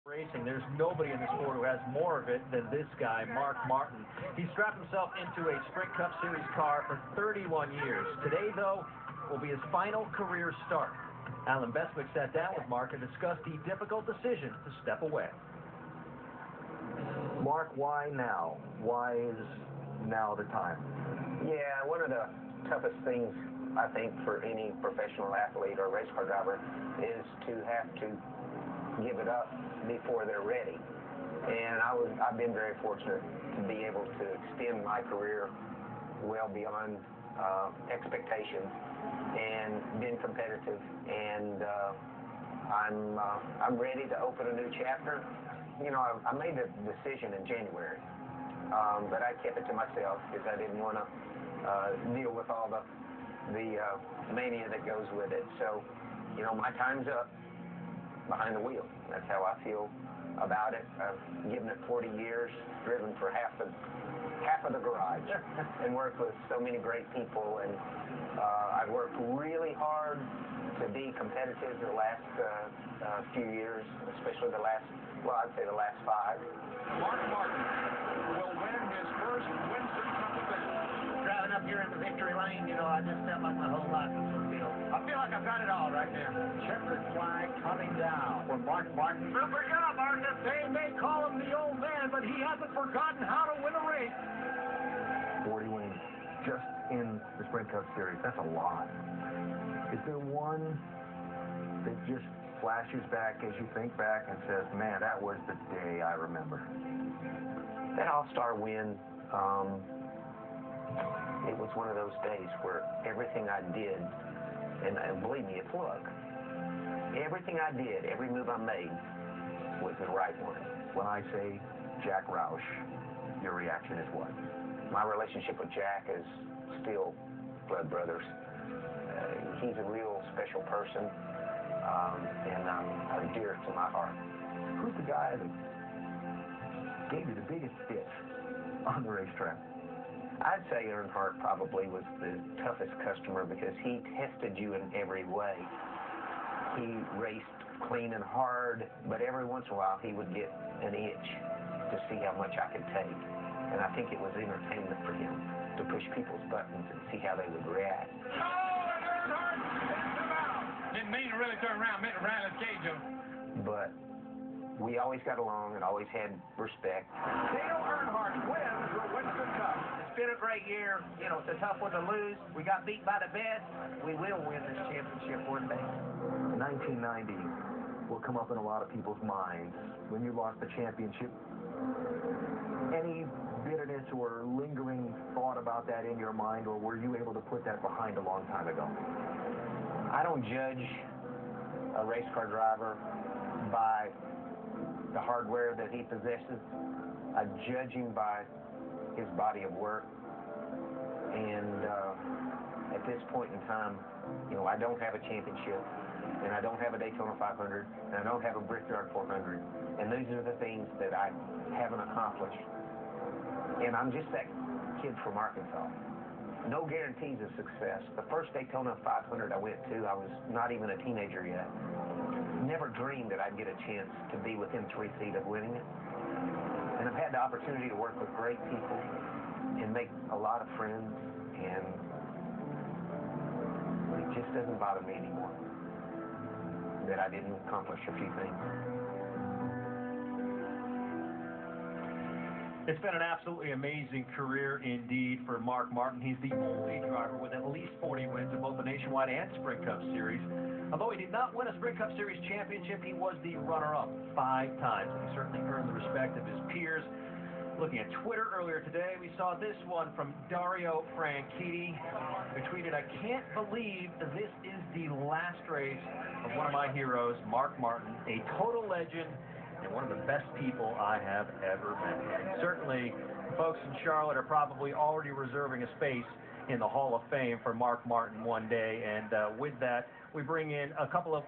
Racing, there's nobody in the sport who has more of it than this guy, Mark Martin. He strapped himself into a Sprint Cup Series car for 31 years. Today, though, will be his final career start. Alan Bestwick sat down with Mark and discussed the difficult decision to step away. Mark, why now? Why is now the time? Yeah, one of the toughest things, I think, for any professional athlete or race car driver is to have to give it up before they're ready. And I've been very fortunate to be able to extend my career well beyond expectations and been competitive. And I'm ready to open a new chapter. You know, I made the decision in January, but I kept it to myself because I didn't want to deal with all the mania that goes with it. So, you know, my time's up behind the wheel. That's how I feel about it. I've given it 40 years, driven for half of the garage, and worked with so many great people. And I've worked really hard to be competitive the last few years, especially the last, well, I'd say the last 5. Mark Martin will win his first Winston Cup official. Driving up here in the victory lane, you know, I just felt like my whole life was fulfilled. I feel like I've got it all right now. Checkered flag coming down for Mark Martin. Super job, Marcus. They may call him the old man, but he hasn't forgotten how to win a race. 40 wins just in the Sprint Cup Series. That's a lot. Is there one that just flashes back as you think back and says, man, that was the day I remember? That All-Star win, it was one of those days where everything I did, and believe me, it's luck. Everything I did, every move I made was the right one. When I say Jack Roush, your reaction is what? My relationship with Jack is still blood brothers. He's a real special person, and dear to my heart. Who's the guy that gave you the biggest stiff on the racetrack? I'd say Earnhardt probably was the toughest customer because he tested you in every way. He raced clean and hard, but every once in a while he would get an itch to see how much I could take. And I think it was entertainment for him to push people's buttons and see how they would react. Oh, and Earnhardt sends him out. Didn't mean to really turn around, meant to ran his cage him. But we always got along and always had respect. Dale Earnhardt wins the Winston Cup. It's been a great year. You know, it's a tough one to lose. We got beat by the best. We will win this championship one day. 1990 will come up in a lot of people's minds when you lost the championship. Any bitterness or lingering thought about that in your mind, or were you able to put that behind a long time ago? I don't judge a race car driver by the hardware that he possesses. I judge him by his body of work. And at this point in time, you know, I don't have a championship, and I don't have a Daytona 500, and I don't have a Brickyard 400. And these are the things that I haven't accomplished. And I'm just that kid from Arkansas. No guarantees of success. The first Daytona 500 I went to, I was not even a teenager yet. Never dreamed that I'd get a chance to be within 3 feet of winning it. And I've had the opportunity to work with great people and make a lot of friends, and it just doesn't bother me anymore that I didn't accomplish a few things. It's been an absolutely amazing career indeed for Mark Martin. He's the only driver with at least 40 wins in both the Nationwide and Sprint Cup Series. Although he did not win a Sprint Cup Series championship, he was the runner-up 5 times, and he certainly earned the respect of his peers. Looking at Twitter earlier today, we saw this one from Dario Franchitti, who tweeted, "I can't believe this is the last race of one of my heroes, Mark Martin, a total legend and one of the best people I have ever met." Certainly, folks in Charlotte are probably already reserving a space in the Hall of Fame for Mark Martin one day, and with that, we bring in a couple of